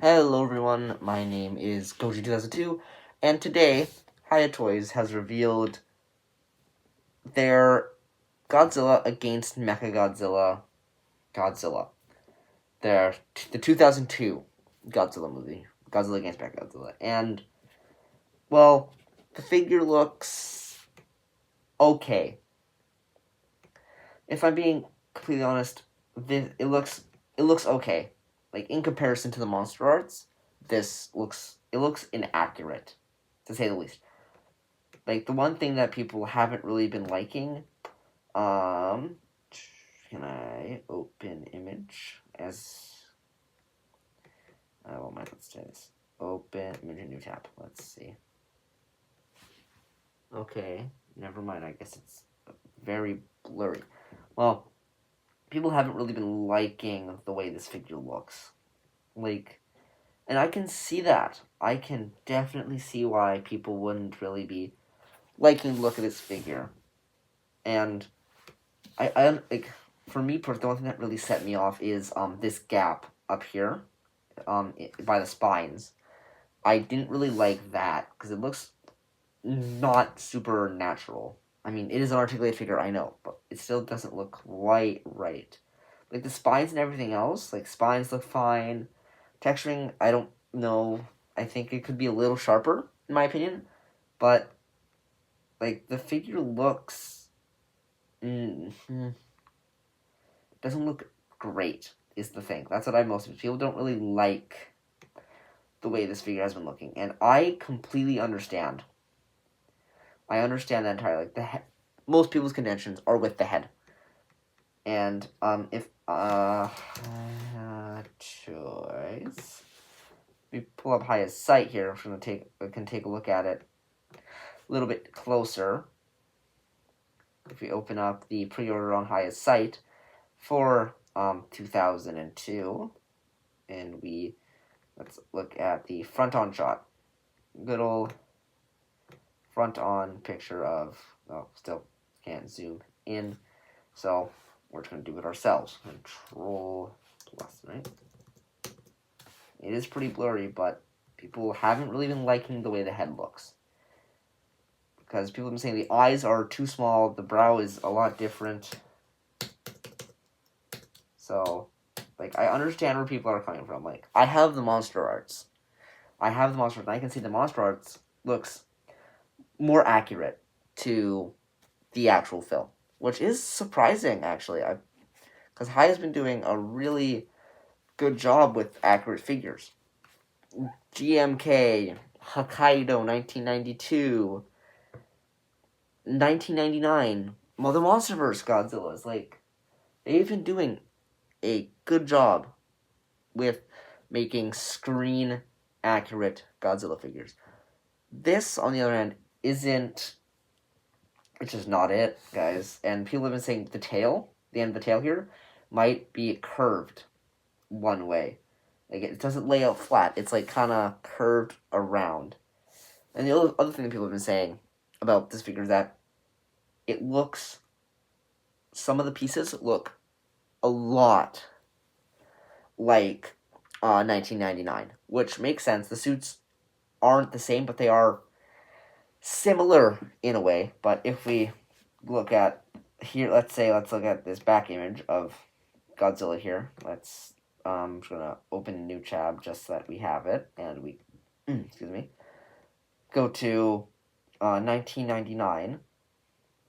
Hello everyone, my name is Goji2002, and today Hiya Toys has revealed their Godzilla against Mechagodzilla Godzilla. The 2002 Godzilla movie, Godzilla against Mechagodzilla. And, well, the figure looks okay. If I'm being completely honest, it looks okay. Like, in comparison to the Monster Arts, it looks inaccurate, to say the least. Like, the one thing that people haven't really been liking, can I open image as, let's do this. Open image in new tab. Let's see. Okay, never mind. I guess it's very blurry. Well, people haven't really been liking the way this figure looks. Like, and I can see that. I can definitely see why people wouldn't really be liking the look of this figure. And I like, for me, the one thing that really set me off is this gap up here, by the spines. I didn't really like that because it looks not super natural. I mean, it is an articulated figure, I know, but it still doesn't look quite right. Like, the spines and everything else, like, spines look fine. Texturing, I don't know. I think it could be a little sharper, in my opinion. But, like, the figure looks... doesn't look great, is the thing. That's what I most... People don't really like the way this figure has been looking. And I completely understand. I understand that entirely. Like, most people's contentions are with the head. And, if, choice. We pull up Hiya's site here. We can take a look at it a little bit closer. If we open up the pre-order on Hiya's site for 2002, and let's look at the front-on shot. Good old front-on picture of, still can't zoom in, so we're just going to do it ourselves. Control plus, right? It is pretty blurry, but people haven't really been liking the way the head looks. Because people have been saying the eyes are too small, the brow is a lot different. So, like, I understand where people are coming from. Like, I have the Monster Arts. And I can see the Monster Arts looks more accurate to the actual film. Which is surprising, actually. Because Hiya's been doing a really good job with accurate figures. GMK, Hokkaido, 1992, 1999. Well, the MonsterVerse Godzillas, like, they've been doing a good job with making screen accurate Godzilla figures. This, on the other hand, isn't. It's just not it, guys. And people have been saying the end of the tail here, might be curved one way. Like, it doesn't lay out flat. It's, like, kind of curved around. And the other thing that people have been saying about this figure is that some of the pieces look a lot like 1999, which makes sense. The suits aren't the same, but they are similar in a way. But if we look at here, let's look at this back image of Godzilla here. I'm just gonna open a new tab just so that we have it, and we, excuse me, go to 1999.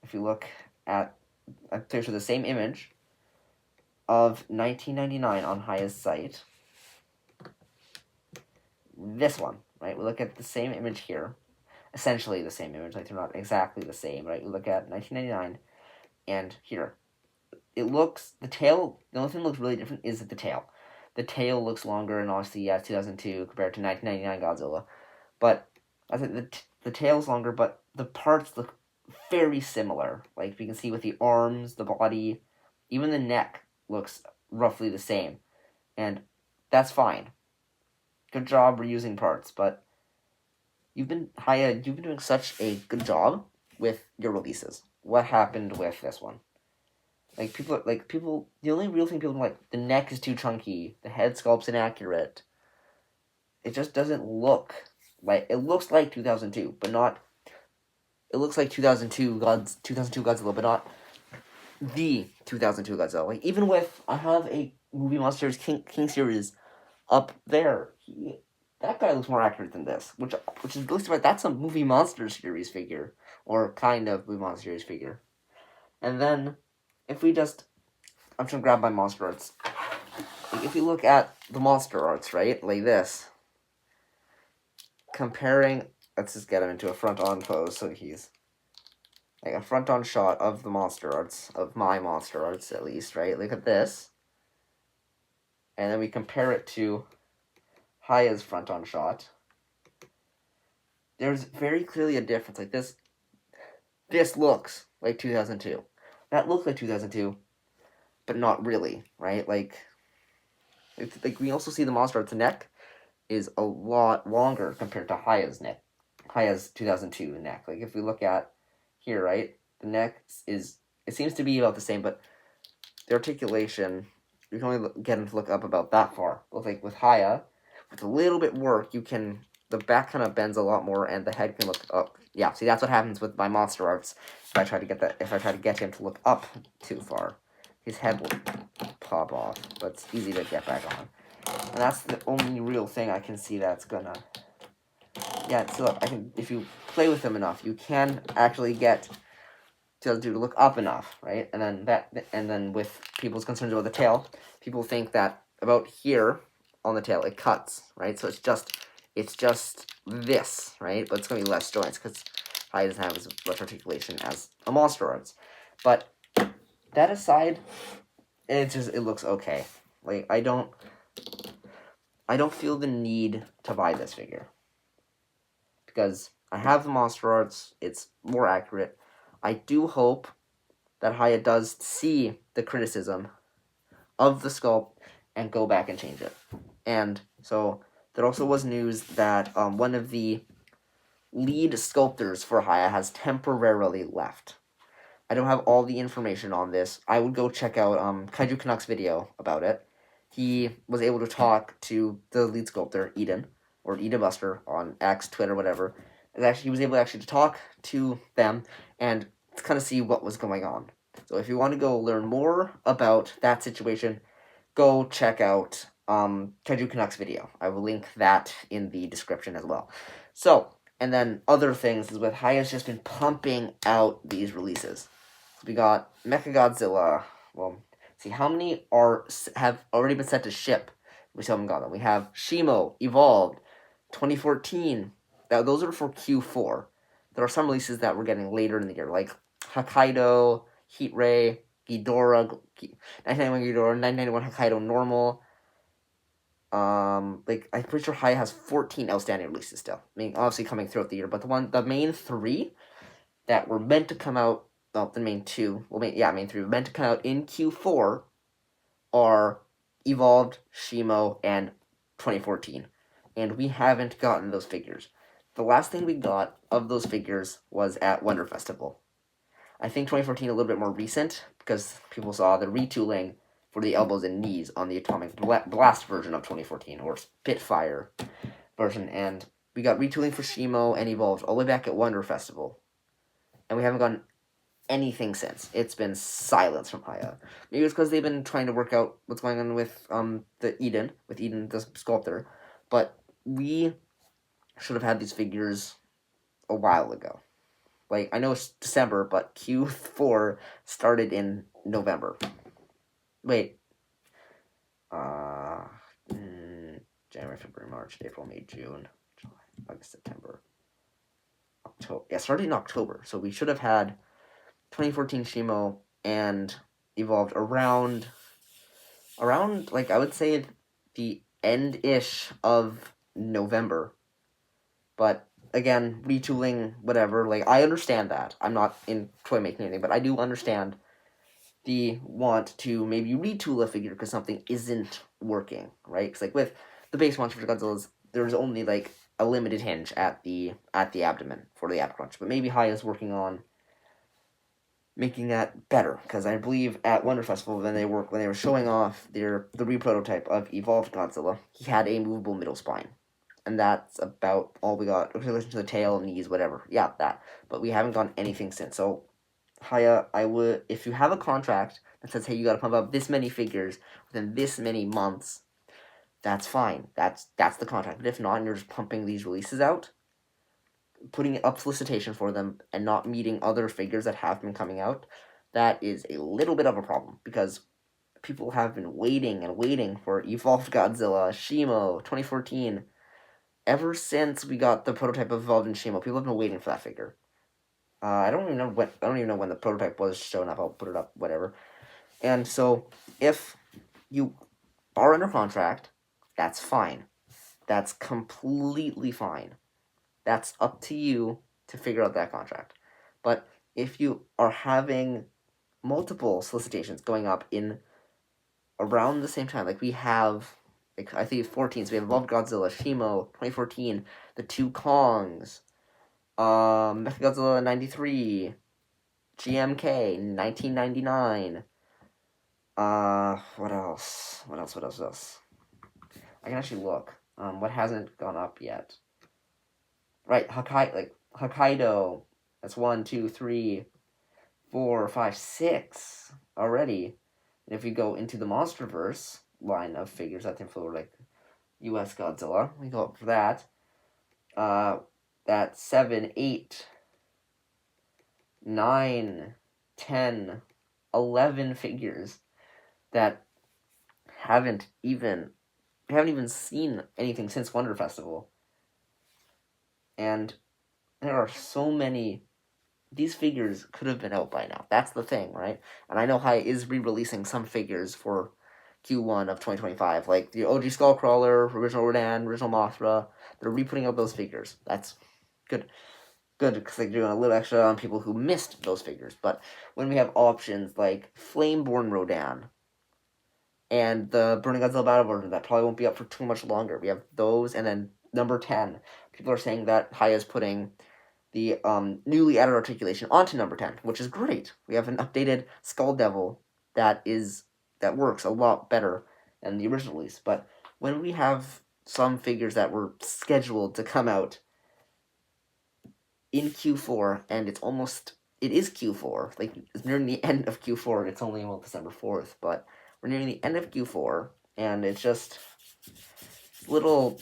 If you look at, I'm pretty sure the same image of 1999 on Hiya's site. This one, right? We look at the same image here. Essentially the same image, like, they're not exactly the same, right? We look at 1999, and here. The only thing that looks really different is the tail. The tail looks longer, and obviously, yeah, 2002 compared to 1999 Godzilla. But, I think the tail's longer, but the parts look very similar. Like, we can see with the arms, the body, even the neck looks roughly the same. And that's fine. Good job reusing parts, but Hiya, you've been doing such a good job with your releases. What happened with this one? The only real thing people don't like, the neck is too chunky, the head sculpt's inaccurate, it just doesn't look like, it looks like 2002, but not, it looks like 2002 Godzilla, but not the 2002 Godzilla. Like, even with, I have a movie Monsters King series up there. That guy looks more accurate than this, which is really surprising. That's a movie Monsters series figure, or kind of movie Monsters series figure. And then, if we just, I'm just gonna grab my Monster Arts. Like, if you look at the Monster Arts, right, like this, comparing, let's just get him into a front-on pose, so he's like a front-on shot of the Monster Arts, of my Monster Arts at least, right? Look at this. And then we compare it to Hiya's front-on shot. There's very clearly a difference. Like this looks like 2002. That looks like 2002, but not really, right? Like we also see the Monster Arts neck is a lot longer compared to Hiya's neck. Hiya's 2002 neck. Like if we look at here, right? The neck is, it seems to be about the same, but the articulation, you can only get him to look up about that far. But like with Hiya, with a little bit work, you can, the back kind of bends a lot more and the head can look up. Yeah, see, that's what happens with my Monster Arts. If I try to get him to look up too far, his head will pop off, but it's easy to get back on. And that's the only real thing I can see that's gonna, yeah, so look, if you play with him enough, you can actually get to look up enough, right? And then with people's concerns about the tail, people think that about here on the tail it cuts, right? So it's just this, right? But it's gonna be less joints because Hiya doesn't have as much articulation as a Monster Arts. But that aside, it looks okay. Like I don't feel the need to buy this figure because I have the Monster Arts. It's more accurate. I do hope that Hiya does see the criticism of the sculpt and go back and change it. And so there also was news that one of the lead sculptors for Hiya has temporarily left. I don't have all the information on this. I would go check out Kaiju Canuck's video about it. He was able to talk to the lead sculptor, Eden, or Eden Buster on X, Twitter, whatever. And he was able to talk to them and kind of see what was going on. So if you want to go learn more about that situation, go check out Kaiju Canuck's video. I will link that in the description as well. So, and then other things is with Hiya's just been pumping out these releases. So we got Mechagodzilla. Well, see how many have already been set to ship. We still haven't got them. We have Shimo, Evolved, 2014. Now, those are for Q4. There are some releases that we're getting later in the year, like Hokkaido, Heat Ray, Ghidorah, 991 Ghidorah, 991 Hokkaido Normal. Like I'm pretty sure Hiya has 14 outstanding releases still. I mean, obviously coming throughout the year, but the main three that were meant to come out, well, the main two, main three were meant to come out in Q4 are Evolved, Shimo, and 2014, and we haven't gotten those figures. The last thing we got of those figures was at Wonder Festival. I think 2014 a little bit more recent because people saw the retooling for the elbows and knees on the Atomic Blast version of 2014, or Spitfire version, and we got retooling for Shimo and Evolved all the way back at Wonder Festival, and we haven't gotten anything since. It's been silence from Hiya. Maybe it's because they've been trying to work out what's going on with Eden the sculptor, but we should have had these figures a while ago. Like, I know it's December, but Q4 started in November. Wait. January, February, March, April, May, June, July, August, September, October. Yeah, started in October. So we should have had 2014 Shimo and Evolved around, like, I would say the end-ish of November. But again, retooling, whatever, like, I understand that. I'm not in toy making anything, but I do understand the want to maybe retool a figure because something isn't working, right? Because, like, with the base Monster Godzillas, there's only, like, a limited hinge at the abdomen for the ab crunch. But maybe Hiya's working on making that better, because I believe at Wonder Festival, when they were showing off the re-prototype of Evolved Godzilla, he had a movable middle spine. and that's about all we got. Articulation to the tail, knees, whatever. Yeah, that. But we haven't gotten anything since. So, Hiya, I would, if you have a contract that says, hey, you got to pump out this many figures within this many months, that's fine. That's the contract. But if not, and you're just pumping these releases out, putting up solicitation for them, and not meeting other figures that have been coming out, that is a little bit of a problem, because people have been waiting and waiting for Evolved Godzilla, Shimo, 2014. Ever since we got the prototype of Evolved and Shimo, people have been waiting for that figure. I don't even know when the prototype was shown up. I'll put it up, whatever. And so, if you are under contract, that's fine. That's completely fine. That's up to you to figure out that contract. But if you are having multiple solicitations going up in around the same time, like we have, like I think 14, so we have Evolved Godzilla, Shimo, 2014, the two Kongs, Mechagodzilla 93, GMK 1999. What else? What else? I can actually look. What hasn't gone up yet? Right, Hokkaido. That's 1, 2, 3, 4, 5, 6 already. And if we go into the MonsterVerse line of figures, I think for like U.S. Godzilla, we go up for that. That's 7, 8, 9, 10, 11 figures that haven't even seen anything since Wonder Festival. And there are so many. These figures could have been out by now. That's the thing, right? And I know Hiya is re-releasing some figures for Q1 of 2025, like the OG Skullcrawler, original Rodan, original Mothra. They're re-putting out those figures. That's good. Good, because they're doing a little extra on people who missed those figures. But when we have options like Flameborn Rodan and the Burning Godzilla Battle version, that probably won't be up for too much longer. We have those, and then number 10. People are saying that Hiya is putting the newly added articulation onto number 10, which is great. We have an updated Skull Devil that works a lot better than the original release. But when we have some figures that were scheduled to come out in Q4, and it is Q4, like it's nearing the end of Q4, it's only December 4th, but we're nearing the end of Q4, and it's just little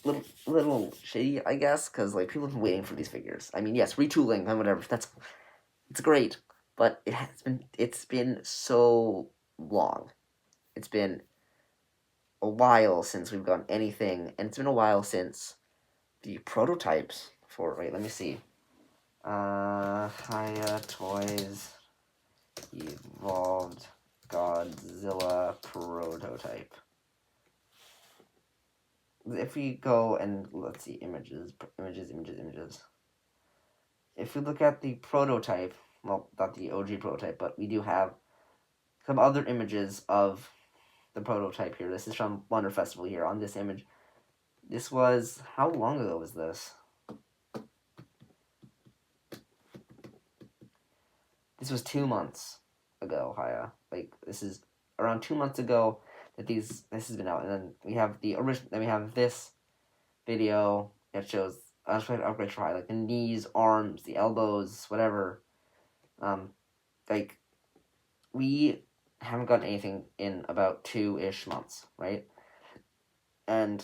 shitty, I guess, because like people have been waiting for these figures. I mean, yes, retooling and whatever, it's great, but it's been so long. It's been a while since we've gotten anything, and it's been a while since the prototypes for, wait, let me see. Hiya Toys Evolved Godzilla prototype. If we go and let's see, images. If we look at the prototype, well, not the OG prototype, but we do have some other images of the prototype here. This is from Wonder Festival here on this image. This was, how long ago was this? This was 2 months ago, Hiya. Like, this is around 2 months ago that this has been out. And then we have then we have this video that shows upgrades for Hiya, like the knees, arms, the elbows, whatever. Like, we haven't gotten anything in about 2-ish months, right? And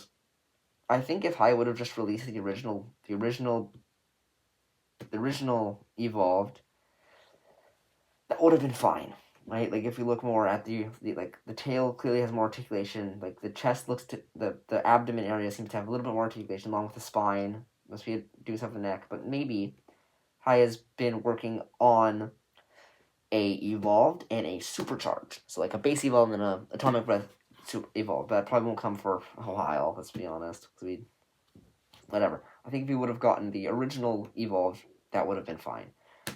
I think if Hiya would have just released the original Evolved, that would have been fine, right? Like, if we look more at the tail clearly has more articulation, like the chest the abdomen area seems to have a little bit more articulation along with the spine. Must be doing something with the neck, but maybe Hiya's been working on a Evolved and a Supercharged. So like a base Evolved and a Atomic Breath Super Evolved. That probably won't come for a while, let's be honest. Whatever. I think if we would have gotten the original Evolved, that would have been fine.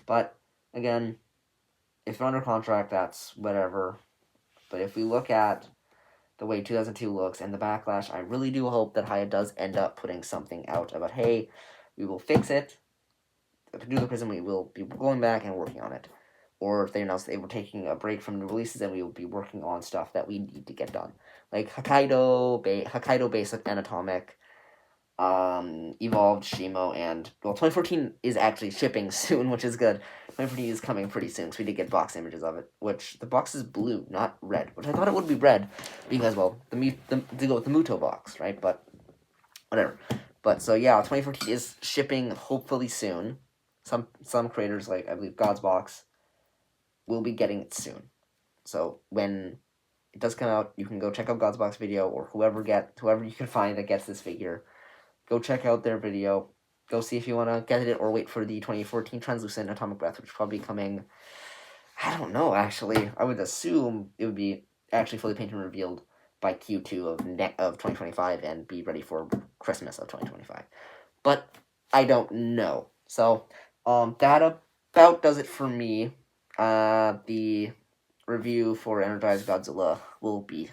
But again, if you're under contract, that's whatever. But if we look at the way 2002 looks and the backlash, I really do hope that Hiya does end up putting something out about, hey, we will fix it. To do the Prism, we will be going back and working on it. Or if they announce they were taking a break from new releases, then we will be working on stuff that we need to get done. Like Hokkaido Basic and Atomic. Evolved, Shimo, and, well, 2014 is actually shipping soon, which is good. 2014 is coming pretty soon, because we did get box images of it, which the box is blue, not red, which I thought it would be red, because, well, to go with the Muto box, right? But whatever. But so yeah, 2014 is shipping hopefully soon. Some creators, like I believe God's Box, will be getting it soon. So when it does come out, you can go check out God's Box video, or whoever you can find that gets this figure. Go check out their video. Go see if you want to get it, or wait for the 2014 Translucent Atomic Breath, which is probably coming. I don't know, actually. I would assume it would be actually fully painted and revealed by Q2 of 2025 and be ready for Christmas of 2025. But I don't know. So, that about does it for me. The review for Energized Godzilla will be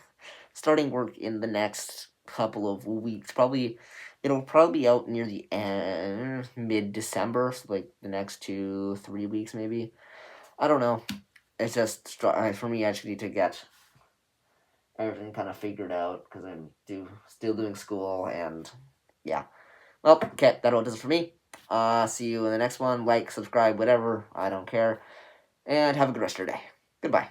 starting work in the next couple of weeks. It'll probably be out near the end, mid-December, so like the next 2-3 weeks maybe. I don't know. It's just for me. I just need to get everything kind of figured out because I'm still doing school, and yeah. Well, okay, that all does it for me. See you in the next one. Like, subscribe, whatever. I don't care. And have a good rest of your day. Goodbye.